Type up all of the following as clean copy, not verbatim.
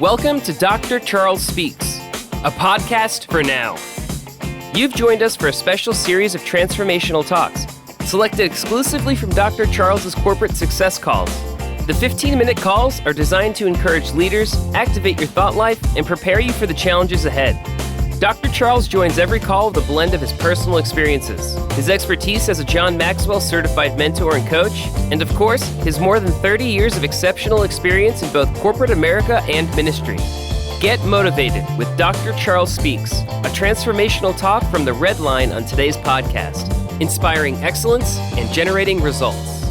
Welcome to Dr. Charles Speaks, a podcast for now. You've joined us for a special series of transformational talks, selected exclusively from Dr. Charles's corporate success calls. The 15-minute calls are designed to encourage leaders, activate your thought life, and prepare you for the challenges ahead. Dr. Charles joins every call with a blend of his personal experiences, his expertise as a John Maxwell certified mentor and coach, and of course, his more than 30 years of exceptional experience in both corporate America and ministry. Get motivated with Dr. Charles Speaks, a transformational talk from the red line on today's podcast, inspiring excellence and generating results.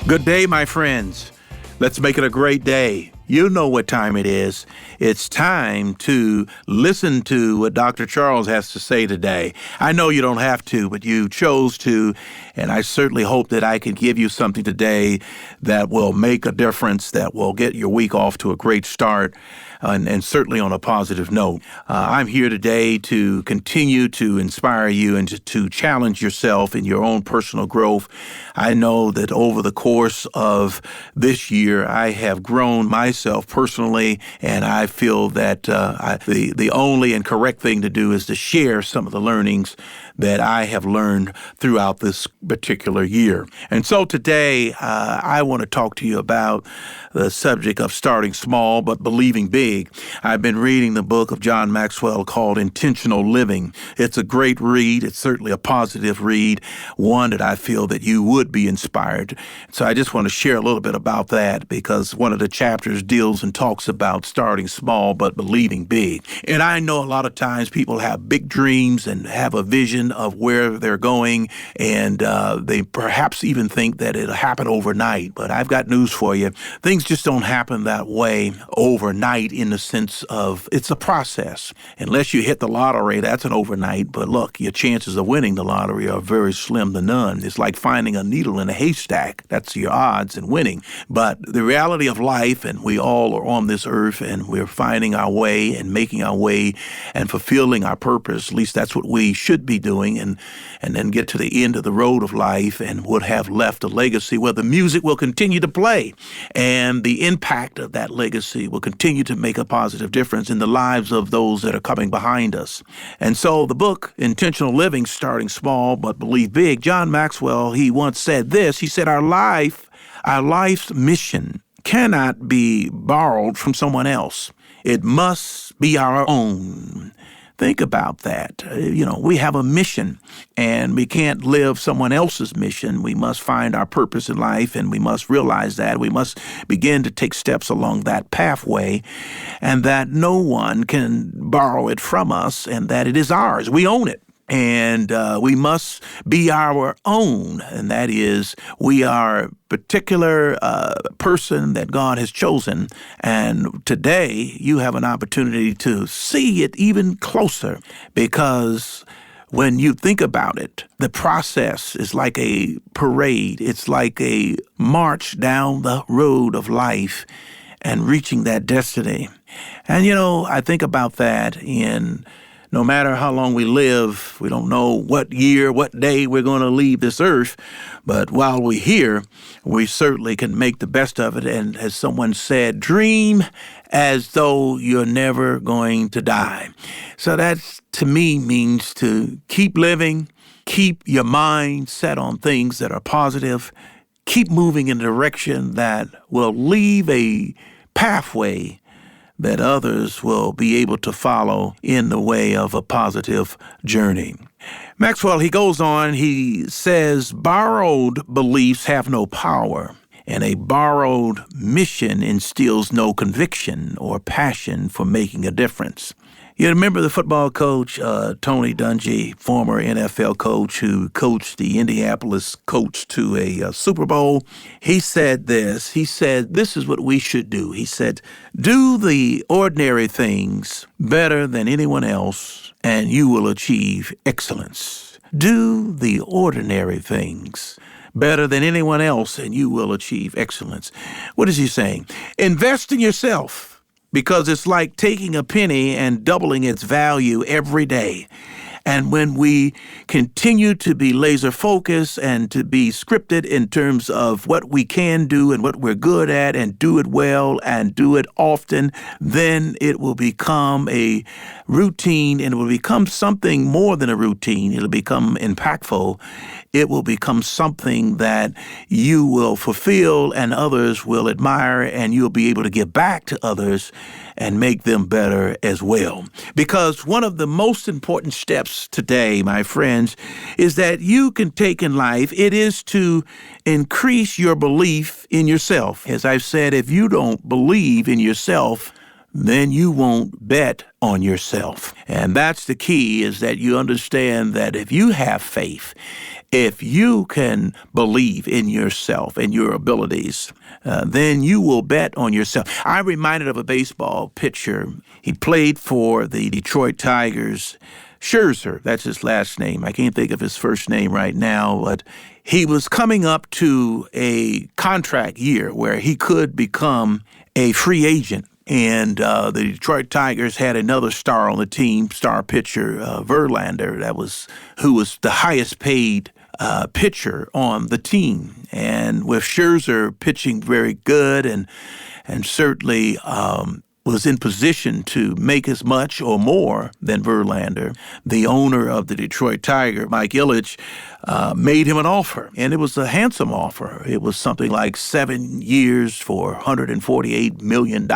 Good day, my friends. Let's make it a great day. You know what time it is. It's time to listen to what Dr. Charles has to say today. I know you don't have to, but you chose to, and I certainly hope that I can give you something today that will make a difference, that will get your week off to a great start, and certainly on a positive note. I'm here today to continue to inspire you and to challenge yourself in your own personal growth. I know that over the course of this year, I have grown myself personally, and I feel that the only and correct thing to do is to share some of the learnings that I have learned throughout this particular year. And so today, I want to talk to you about the subject of starting small but believing big. I've been reading the book of John Maxwell called Intentional Living. It's a great read. It's certainly a positive read, one that I feel that you would be inspired. So I just want to share a little bit about that because one of the chapters deals and talks about starting small but believing big. And I know a lot of times people have big dreams and have a vision of where they're going, and they perhaps even think that it'll happen overnight. But I've got news for you. Things just don't happen that way overnight in the sense of it's a process. Unless you hit the lottery, that's an overnight. But look, your chances of winning the lottery are very slim to none. It's like finding a needle in a haystack. That's your odds in winning. But the reality of life, and we all are on this earth, and we're finding our way and making our way and fulfilling our purpose. At least that's what we should be doing, and then get to the end of the road of life and would have left a legacy where the music will continue to play, and the impact of that legacy will continue to make a positive difference in the lives of those that are coming behind us. And so the book, Intentional Living, Starting Small But Believe Big, John Maxwell, he once said this. He said, our life's mission cannot be borrowed from someone else. It must be our own. Think about that. We have a mission, and we can't live someone else's mission. We must find our purpose in life, and we must realize that. We must begin to take steps along that pathway, and that no one can borrow it from us, and that it is ours. We own it. And we must be our own, and that is we are a particular person that God has chosen. And today you have an opportunity to see it even closer, because when you think about it, the process is like a parade. It's like a march down the road of life and reaching that destiny. And, I think about that in no matter how long we live, we don't know what year, what day we're going to leave this earth. But while we're here, we certainly can make the best of it. And as someone said, dream as though you're never going to die. So that, to me, means to keep living, keep your mind set on things that are positive, keep moving in a direction that will leave a pathway that others will be able to follow in the way of a positive journey. Maxwell, he goes on, he says, borrowed beliefs have no power, and a borrowed mission instills no conviction or passion for making a difference. You remember the football coach, Tony Dungy, former NFL coach who coached the Indianapolis Colts to a Super Bowl? He said this. He said, this is what we should do. He said, do the ordinary things better than anyone else, and you will achieve excellence. Do the ordinary things better than anyone else, and you will achieve excellence. What is he saying? Invest in yourself, because it's like taking a penny and doubling its value every day. And when we continue to be laser focused and to be scripted in terms of what we can do and what we're good at and do it well and do it often, then it will become a routine, and it will become something more than a routine. It'll become impactful. It will become something that you will fulfill and others will admire, and you'll be able to give back to others and make them better as well. Because one of the most important steps today, my friends, is that you can take in life. It is to increase your belief in yourself. As I've said, if you don't believe in yourself, then you won't bet on yourself. And that's the key, is that you understand that if you have faith, if you can believe in yourself and your abilities, then you will bet on yourself. I'm reminded of a baseball pitcher. He played for the Detroit Tigers. Scherzer, that's his last name. I can't think of his first name right now, but he was coming up to a contract year where he could become a free agent. And the Detroit Tigers had another star on the team, star pitcher Verlander, who was the highest paid pitcher on the team. And with Scherzer pitching very good and certainly was in position to make as much or more than Verlander, the owner of the Detroit Tiger, Mike Ilitch, made him an offer. And it was a handsome offer. It was something like 7 years for $148 million.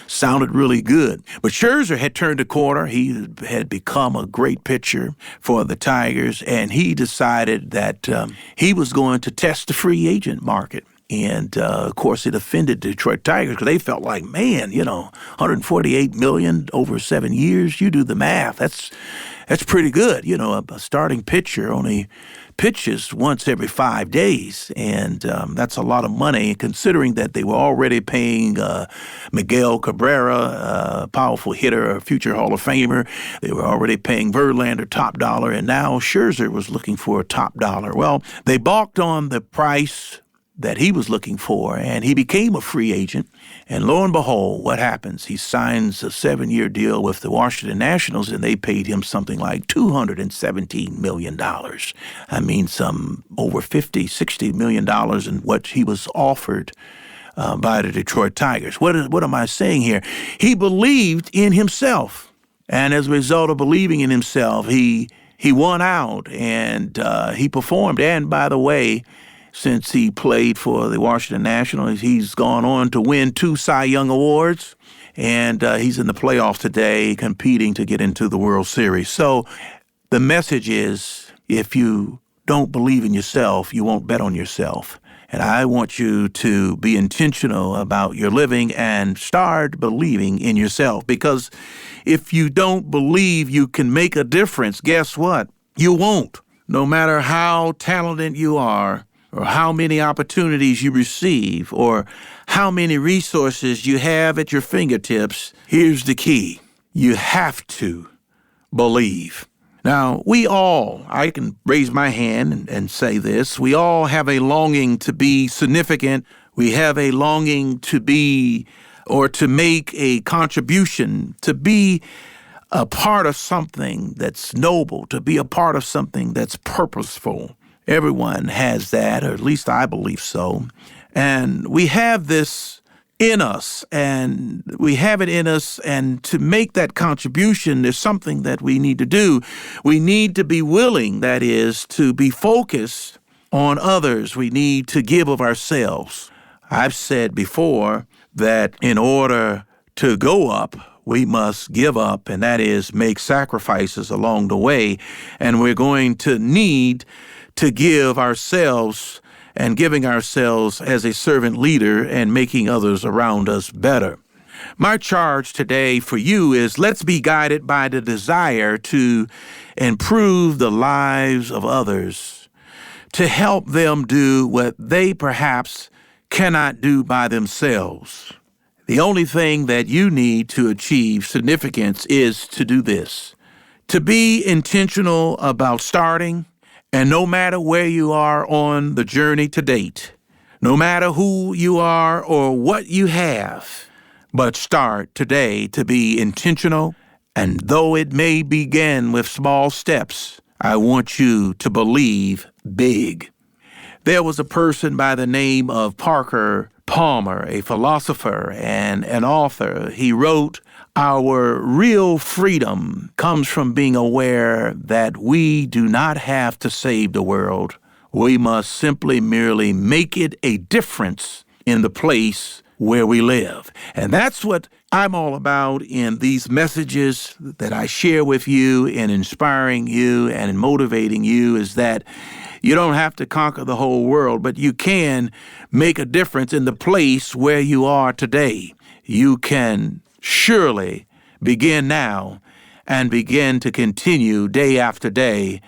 Sounded really good. But Scherzer had turned a corner. He had become a great pitcher for the Tigers, and he decided that he was going to test the free agent market. And, of course, it offended the Detroit Tigers because they felt like, man, $148 million over 7 years. You do the math. That's pretty good. A starting pitcher only pitches once every 5 days. And that's a lot of money, considering that they were already paying Miguel Cabrera, a powerful hitter, a future Hall of Famer. They were already paying Verlander top dollar. And now Scherzer was looking for a top dollar. Well, they balked on the price that he was looking for, and he became a free agent. And lo and behold, what happens? He signs a 7-year deal with the Washington Nationals, and they paid him something like $217 million. I mean, some over $50-60 million in what he was offered by the Detroit Tigers. What am I saying here? He believed in himself, and as a result of believing in himself, he won out, and he performed. And by the way, since he played for the Washington Nationals, he's gone on to win 2 Cy Young Awards, and he's in the playoffs today competing to get into the World Series. So the message is, if you don't believe in yourself, you won't bet on yourself. And I want you to be intentional about your living and start believing in yourself, because if you don't believe you can make a difference, guess what? You won't. No matter how talented you are, or how many opportunities you receive, or how many resources you have at your fingertips, here's the key. You have to believe. Now, I can raise my hand and say this, we all have a longing to be significant. We have a longing to be, or to make a contribution, to be a part of something that's noble, to be a part of something that's purposeful. Everyone has that, or at least I believe so. And we have this in us, and we have it in us, and to make that contribution, there's something that we need to do. We need to be willing, that is, to be focused on others. We need to give of ourselves. I've said before that in order to go up, we must give up, and that is make sacrifices along the way. And we're going to need to give ourselves, and giving ourselves as a servant leader and making others around us better. My charge today for you is, let's be guided by the desire to improve the lives of others, to help them do what they perhaps cannot do by themselves. The only thing that you need to achieve significance is to do this: to be intentional about starting. And no matter where you are on the journey to date, no matter who you are or what you have, but start today to be intentional And though it may begin with small steps, I want you to believe big. There was a person by the name of Parker Palmer, a philosopher and an author. He wrote, "Our real freedom comes from being aware that we do not have to save the world. We must simply merely make it a difference in the place where we live." And that's what I'm all about in these messages that I share with you in inspiring you and in motivating you, is that you don't have to conquer the whole world, but you can make a difference in the place where you are today. You can surely begin now and begin to continue day after day,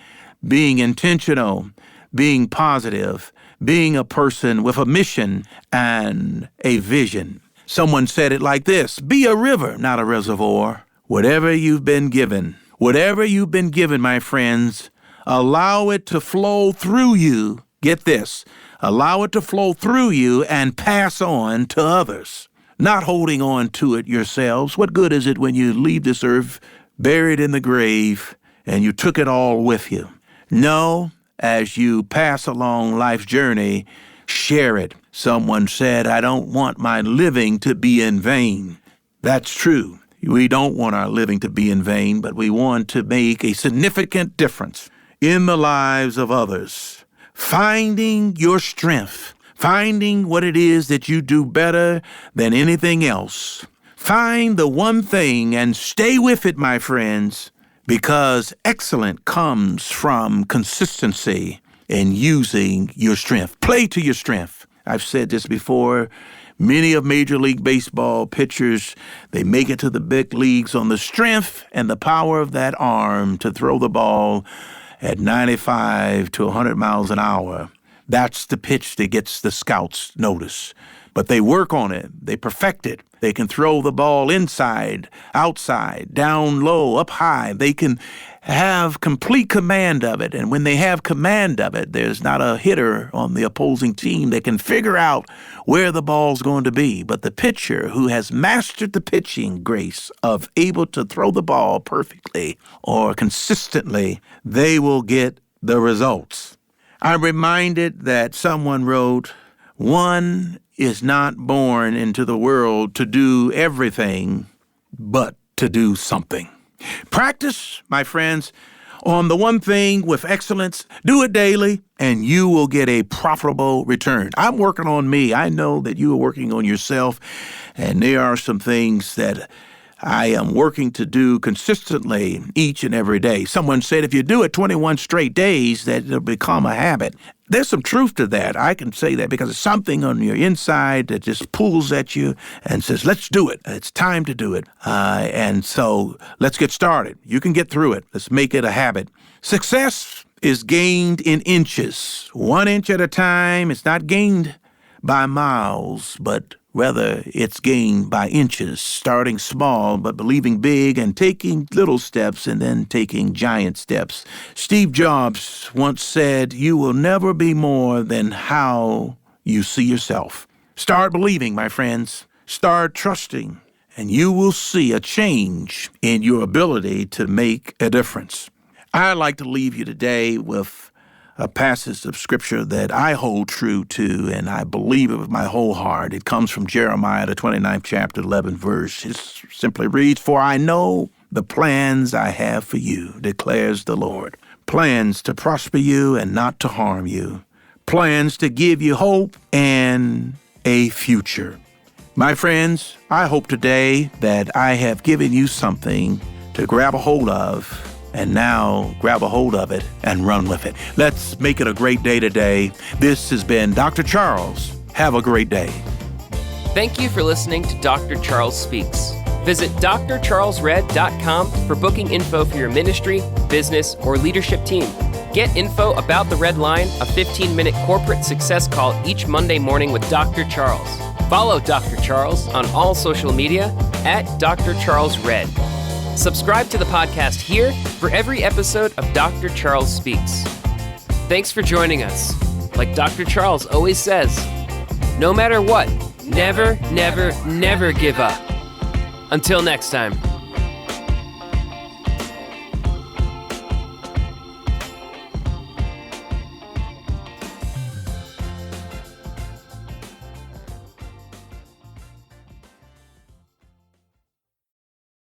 being intentional, being positive, being a person with a mission and a vision. Someone said it like this: be a river, not a reservoir. Whatever you've been given, my friends, allow it to flow through you. Get this, allow it to flow through you and pass on to others, not holding on to it yourselves. What good is it when you leave this earth buried in the grave and you took it all with you? No, as you pass along life's journey, share it. Someone said, "I don't want my living to be in vain." That's true. We don't want our living to be in vain, but we want to make a significant difference in the lives of others. Finding your strength, finding what it is that you do better than anything else. Find the one thing and stay with it, my friends, because excellence comes from consistency and using your strength. Play to your strength. I've said this before. Many of Major League Baseball pitchers, they make it to the big leagues on the strength and the power of that arm to throw the ball at 95 to 100 miles an hour. That's the pitch that gets the scouts' notice. But they work on it. They perfect it. They can throw the ball inside, outside, down low, up high. They can have complete command of it. And when they have command of it, there's not a hitter on the opposing team that can figure out where the ball's going to be. But the pitcher who has mastered the pitching grace of able to throw the ball perfectly or consistently, they will get the results. I'm reminded that someone wrote, "One is not born into the world to do everything, but to do something." Practice, my friends, on the one thing with excellence. Do it daily, and you will get a profitable return. I'm working on me. I know that you are working on yourself, and there are some things that I am working to do consistently each and every day. Someone said if you do it 21 straight days, that it'll become a habit. There's some truth to that. I can say that because it's something on your inside that just pulls at you and says, let's do it. It's time to do it. And so let's get started. You can get through it. Let's make it a habit. Success is gained in inches, 1 inch at a time. It's not gained by miles, but rather, it's gained by inches, starting small but believing big and taking little steps and then taking giant steps. Steve Jobs once said, "You will never be more than how you see yourself." Start believing, my friends. Start trusting, and you will see a change in your ability to make a difference. I'd like to leave you today with a passage of scripture that I hold true to, and I believe it with my whole heart. It comes from Jeremiah, the 29th chapter, 11th verse. It simply reads, "For I know the plans I have for you, declares the Lord. Plans to prosper you and not to harm you. Plans to give you hope and a future." My friends, I hope today that I have given you something to grab a hold of. And now grab a hold of it and run with it. Let's make it a great day today. This has been Dr. Charles. Have a great day. Thank you for listening to Dr. Charles Speaks. Visit drcharlesred.com for booking info for your ministry, business, or leadership team. Get info about the Red Line, a 15-minute corporate success call each Monday morning with Dr. Charles. Follow Dr. Charles on all social media at Dr. Charles Red. Subscribe to the podcast here for every episode of Dr. Charles Speaks. Thanks for joining us. Like Dr. Charles always says, no matter what, never, never, never give up. Until next time.